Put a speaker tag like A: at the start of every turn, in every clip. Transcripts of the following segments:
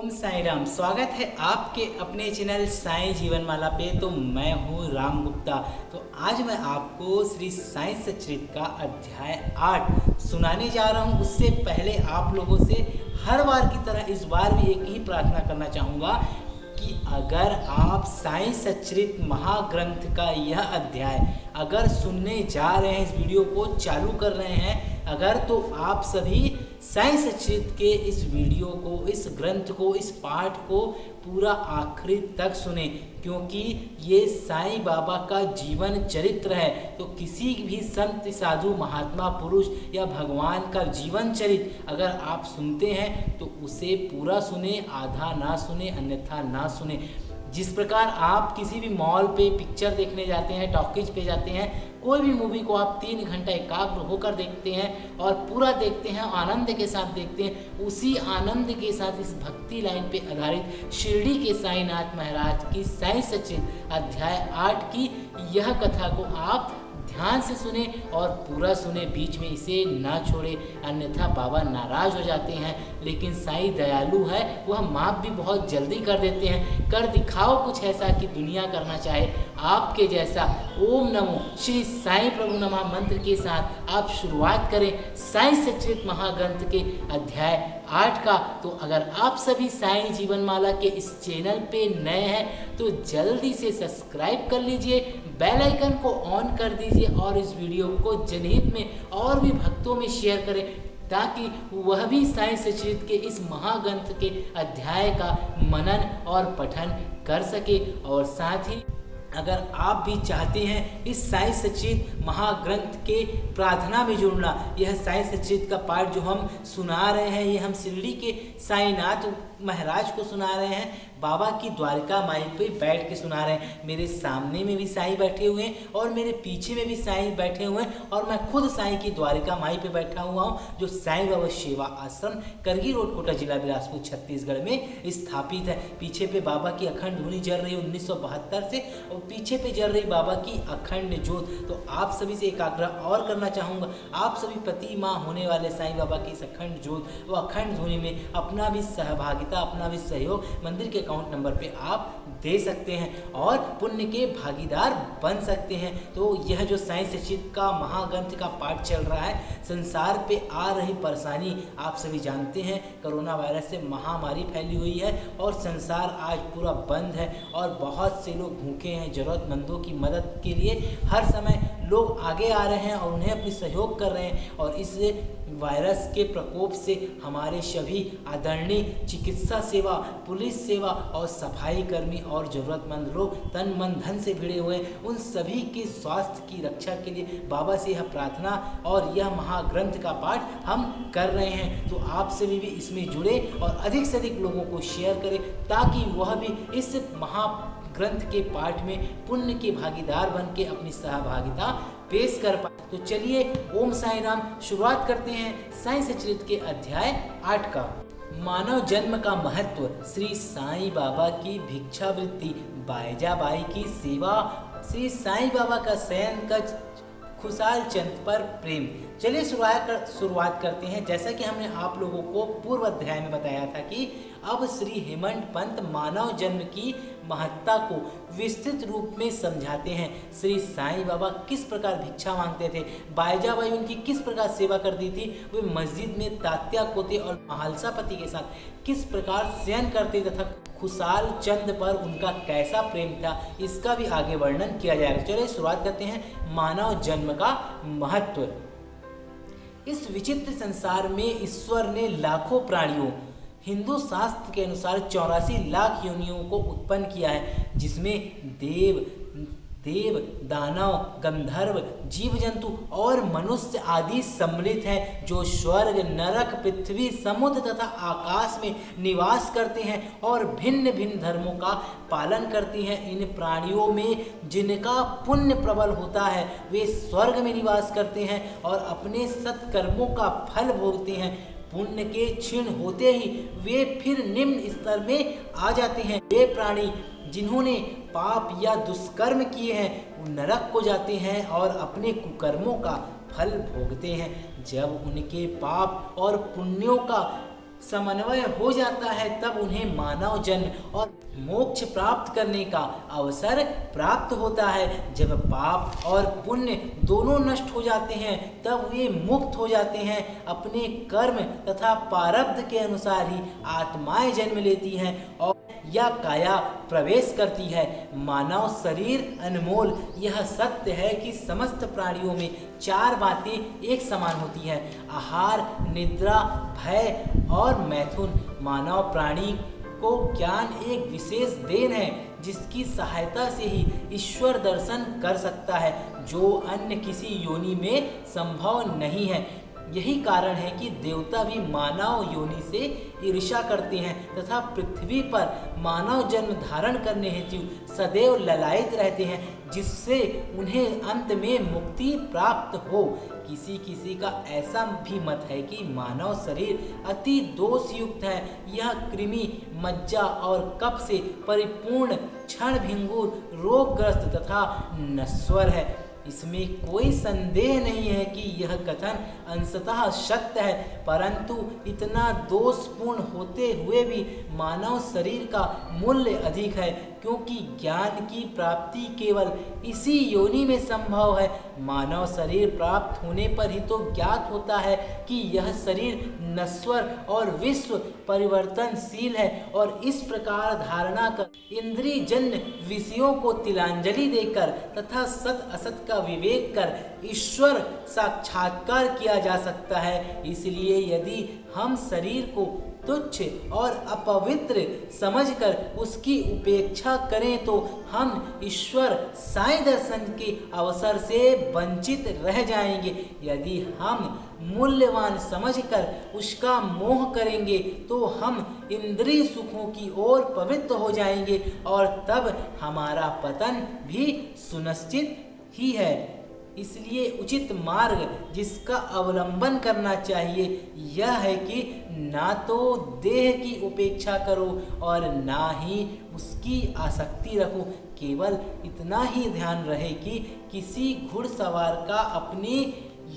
A: ओम साई राम। स्वागत है आपके अपने चैनल साई जीवन माला पे। तो मैं हूँ राम गुप्ता। तो आज मैं आपको श्री साई सच्चरित्र का अध्याय 8 सुनाने जा रहा हूँ। उससे पहले आप लोगों से हर बार की तरह इस बार भी एक ही प्रार्थना करना चाहूँगा कि अगर आप साई सच्चरित्र महाग्रंथ का यह अध्याय अगर सुनने जा रहे हैं, इस वीडियो को चालू कर रहे हैं अगर, तो आप सभी साई सच्चरित्र के इस वीडियो को, इस ग्रंथ को, इस पाठ को पूरा आखिरी तक सुने, क्योंकि ये साईं बाबा का जीवन चरित्र है। तो किसी भी संत, साधु, महात्मा पुरुष या भगवान का जीवन चरित्र अगर आप सुनते हैं तो उसे पूरा सुने, आधा ना सुने, अन्यथा ना सुने। जिस प्रकार आप किसी भी मॉल पे पिक्चर देखने जाते हैं, टॉकीज पे जाते हैं, कोई भी मूवी को आप 3 घंटा एकाग्र होकर देखते हैं और पूरा देखते हैं, आनंद के साथ देखते हैं, उसी आनंद के साथ इस भक्ति लाइन पे आधारित शिरडी के साईनाथ महाराज की साई सच्चरित्र अध्याय 8 की यह कथा को आप ध्यान से सुने और पूरा सुने, बीच में इसे ना छोड़े, अन्यथा बाबा नाराज हो जाते हैं। लेकिन साईं दयालु है, वह माफ़ भी बहुत जल्दी कर देते हैं। कर दिखाओ कुछ ऐसा कि दुनिया करना चाहे आपके जैसा। ओम नमो श्री साईं प्रभु नमः मंत्र के साथ आप शुरुआत करें साई सच्चरित्र महाग्रंथ के अध्याय 8 का। तो अगर आप सभी साईं जीवन माला के इस चैनल पे नए हैं तो जल्दी से सब्सक्राइब कर लीजिए, बेल आइकन को ऑन कर दीजिए और इस वीडियो को जनहित में और भी भक्तों में शेयर करें, ताकि वह भी साई सच्चरित्र के इस महाग्रंथ के अध्याय का मनन और पठन कर सके। और साथ ही अगर आप भी चाहते हैं इस साई सच्चरित्र महाग्रंथ के प्रार्थना में जुड़ना, यह साई सच्चरित्र का पाठ जो हम सुना रहे हैं, ये हम शिरडी के साईनाथ महाराज को सुना रहे हैं, बाबा की द्वारका माई पे बैठ के सुना रहे हैं। मेरे सामने में भी साईं बैठे हुए हैं और मेरे पीछे में भी साईं बैठे हुए हैं और मैं खुद साईं की द्वारका माई पे बैठा हुआ हूँ, जो साईं बाबा सेवा आश्रम करगी रोड, कोटा जिला बिलासपुर छत्तीसगढ़ में स्थापित है। पीछे पे बाबा की अखंड धुनी जल रही है 1972 से, और पीछे पे जल रही बाबा की अखंड ज्योत। तो आप सभी से एक आग्रह और करना चाहूँगा, आप सभी प्रति माह होने वाले साईं बाबा की इस अखंड ज्योत व अखंड धुनी में अपना भी सहभागिता, अपना भी सहयोग मंदिर के अकाउंट नंबर पे आप दे सकते हैं और पुण्य के भागीदार बन सकते हैं। तो यह जो साई सच्चरित्र का महाग्रंथ का पाठ चल रहा है, संसार पे आ रही परेशानी आप सभी जानते हैं, कोरोना वायरस से महामारी फैली हुई है और संसार आज पूरा बंद है और बहुत से लोग भूखे हैं। जरूरतमंदों की मदद के लिए हर समय लोग आगे आ रहे हैं और उन्हें अपनी सहयोग कर रहे हैं। और इस वायरस के प्रकोप से हमारे सभी आदरणीय चिकित्सा सेवा, पुलिस सेवा और सफाई कर्मी और ज़रूरतमंद लोग तन मन धन से भिड़े हुए हैं, उन सभी के स्वास्थ्य की रक्षा के लिए बाबा से यह प्रार्थना और यह महाग्रंथ का पाठ हम कर रहे हैं। तो आप सभी भी इसमें जुड़े और अधिक से अधिक लोगों को शेयर करें, ताकि वह भी इस ग्रंथ के पाठ में पुण्य के भागीदार बन के अपनी सहभागिता पेश कर पाए। तो चलिए ओम साई राम, शुरुआत करते हैं साई सच्चरित्र के अध्याय 8 का। मानव जन्म का महत्व, श्री साईं बाबा की भिक्षावृत्ति, बाईजाबाई की सेवा, श्री साईं बाबा का शयन कक्ष, खुशाल चंद पर प्रेम। चलिए शुरुआत करते हैं। जैसा कि हमने आप लोगों को पूर्व अध्याय में बताया था कि अब श्री हेमंत पंत मानव जन्म की महत्ता को विस्तृत रूप में समझाते हैं। श्री साईं बाबा किस प्रकार भिक्षा मांगते थे, बाईजाबाई उनकी किस प्रकार सेवा करती थी, वे मस्जिद में तात्या कोते और महालसा पति के साथ किस प्रकार शयन करते तथा खुशाल चंद पर उनका कैसा प्रेम था, इसका भी आगे वर्णन किया जाएगा। चलिए शुरुआत करते हैं मानव जन्म का महत्व। इस विचित्र संसार में ईश्वर ने लाखों प्राणियों, हिंदू शास्त्र के अनुसार 84 लाख योनियों को उत्पन्न किया है, जिसमें देव, दानव, गंधर्व, जीव जंतु और मनुष्य आदि सम्मिलित हैं, जो स्वर्ग, नरक, पृथ्वी, समुद्र तथा आकाश में निवास करते हैं और भिन्न भिन्न धर्मों का पालन करती हैं। इन प्राणियों में जिनका पुण्य प्रबल होता है वे स्वर्ग में निवास करते हैं और अपने सत्कर्मों का फल भोगते हैं। पुण्य के क्षीण होते ही वे फिर निम्न स्तर में आ जाते हैं। वे प्राणी जिन्होंने पाप या दुष्कर्म किए हैं वो नरक को जाते हैं और अपने कुकर्मों का फल भोगते हैं। जब उनके पाप और पुण्यों का समन्वय हो जाता है तब उन्हें मानव जन्म और मोक्ष प्राप्त करने का अवसर प्राप्त होता है। जब पाप और पुण्य दोनों नष्ट हो जाते हैं तब वे मुक्त हो जाते हैं। अपने कर्म तथा प्रारब्ध के अनुसार ही आत्माएं जन्म लेती हैं और या काया प्रवेश करती है। मानव शरीर अनमोल। यह सत्य है कि समस्त प्राणियों में 4 बातें एक समान होती हैं: आहार, निद्रा, भय और मैथुन। मानव प्राणी को ज्ञान एक विशेष देन है जिसकी सहायता से ही ईश्वर दर्शन कर सकता है, जो अन्य किसी योनि में संभव नहीं है। यही कारण है कि देवता भी मानव योनि से ईर्ष्या करते हैं तथा पृथ्वी पर मानव जन्म धारण करने हेतु सदैव ललायित रहते हैं, जिससे उन्हें अंत में मुक्ति प्राप्त हो। किसी का ऐसा भी मत है कि मानव शरीर अति दोषयुक्त है। यह कृमि, मज्जा और कफ से परिपूर्ण, क्षण भंगुर, रोगग्रस्त तथा नश्वर है। इसमें कोई संदेह नहीं है कि यह कथन अंशतः सत्य है, परंतु इतना दोषपूर्ण होते हुए भी मानव शरीर का मूल्य अधिक है, क्योंकि ज्ञान की प्राप्ति केवल इसी योनि में संभव है। मानव शरीर प्राप्त होने पर ही तो ज्ञात होता है कि यह शरीर नश्वर और विश्व परिवर्तनशील है, और इस प्रकार धारणा कर इंद्रिय जन्य विषयों को तिलांजलि देकर तथा सत असत का विवेक कर ईश्वर साक्षात्कार किया जा सकता है। इसलिए यदि हम शरीर को तुच्छ और अपवित्र समझकर उसकी उपेक्षा करें तो हम ईश्वर साईं दर्शन के अवसर से वंचित रह जाएंगे। यदि हम मूल्यवान समझकर उसका मोह करेंगे तो हम इंद्रिय सुखों की ओर पवित्र हो जाएंगे, और तब हमारा पतन भी सुनिश्चित ही है। इसलिए उचित मार्ग जिसका अवलंबन करना चाहिए यह है कि ना तो देह की उपेक्षा करो और ना ही उसकी आसक्ति रखो। केवल इतना ही ध्यान रहे कि किसी घुड़सवार का अपनी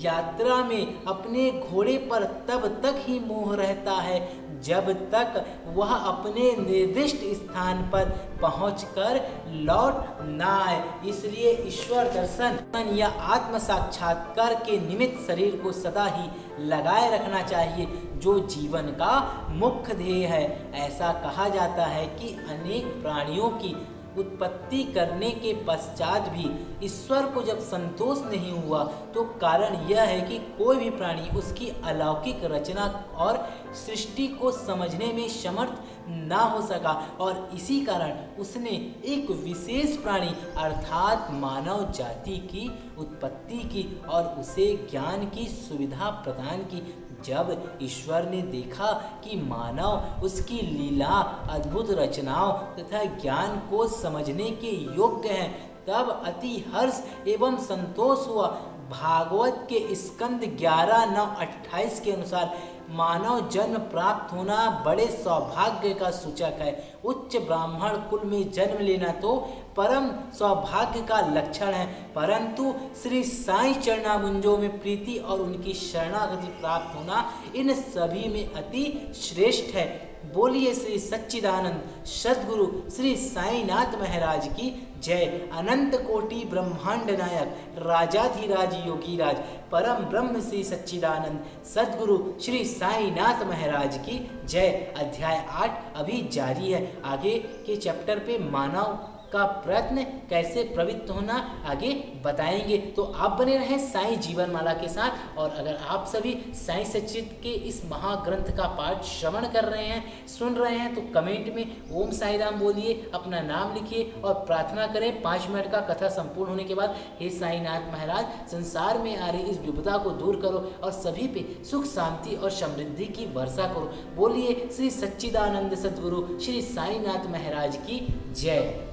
A: यात्रा में अपने घोड़े पर तब तक ही मोह रहता है जब तक वह अपने निर्दिष्ट स्थान पर पहुंचकर लौट ना आए। इसलिए ईश्वर दर्शन या आत्म साक्षात्कार के निमित्त शरीर को सदा ही लगाए रखना चाहिए, जो जीवन का मुख्य ध्येय है। ऐसा कहा जाता है कि अनेक प्राणियों की उत्पत्ति करने के पश्चात भी ईश्वर को जब संतोष नहीं हुआ तो कारण यह है कि कोई भी प्राणी उसकी अलौकिक रचना और सृष्टि को समझने में समर्थ ना हो सका, और इसी कारण उसने एक विशेष प्राणी अर्थात मानव जाति की उत्पत्ति की और उसे ज्ञान की सुविधा प्रदान की। जब ईश्वर ने देखा कि मानव उसकी लीला, अद्भुत रचनाओं तथा ज्ञान को समझने के योग्य हैं, तब अति हर्ष एवं संतोष हुआ। भागवत के स्कंद 11:9-28 के अनुसार मानव जन्म प्राप्त होना बड़े सौभाग्य का सूचक है। उच्च ब्राह्मण कुल में जन्म लेना तो परम सौभाग्य का लक्षण है, परंतु श्री साईं चरणामुंजों में प्रीति और उनकी शरणागति प्राप्त होना इन सभी में अति श्रेष्ठ है। बोलिए श्री सच्चिदानंद सद्गुरु श्री साईनाथ महाराज की जय। अनंत कोटि ब्रह्मांड नायक राजाधिराज योगीराज परम ब्रह्म श्री सच्चिदानंद सद्गुरु श्री साईनाथ महाराज की जय। अध्याय 8 अभी जारी है। आगे के चैप्टर पे मानव का प्रयत्न कैसे प्रवृत्त होना आगे बताएंगे। तो आप बने रहें साईं जीवन माला के साथ। और अगर आप सभी साईं सच्चित के इस महाग्रंथ का पाठ श्रवण कर रहे हैं, सुन रहे हैं, तो कमेंट में ओम साईं राम बोलिए, अपना नाम लिखिए और प्रार्थना करें 5 मिनट का कथा संपूर्ण होने के बाद, हे साईनाथ महाराज संसार में आ रही इस विपदा को दूर करो और सभी पे सुख शांति और समृद्धि की वर्षा करो। बोलिए श्री सच्चिदानंद सद्गुरु श्री साईनाथ महाराज की जय।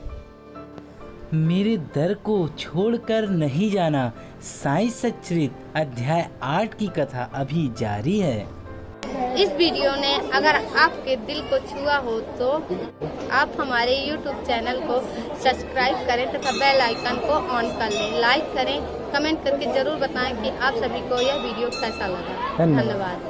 A: मेरे दर को छोड़कर नहीं जाना। साईं सच्चरित अध्याय 8 की कथा अभी जारी है।
B: इस वीडियो ने अगर आपके दिल को छुआ हो तो आप हमारे YouTube चैनल को सब्सक्राइब करें तथा बेल आइकन को ऑन कर लें। लाइक करें, कमेंट करके जरूर बताएं कि आप सभी को यह वीडियो कैसा लगा। धन्यवाद।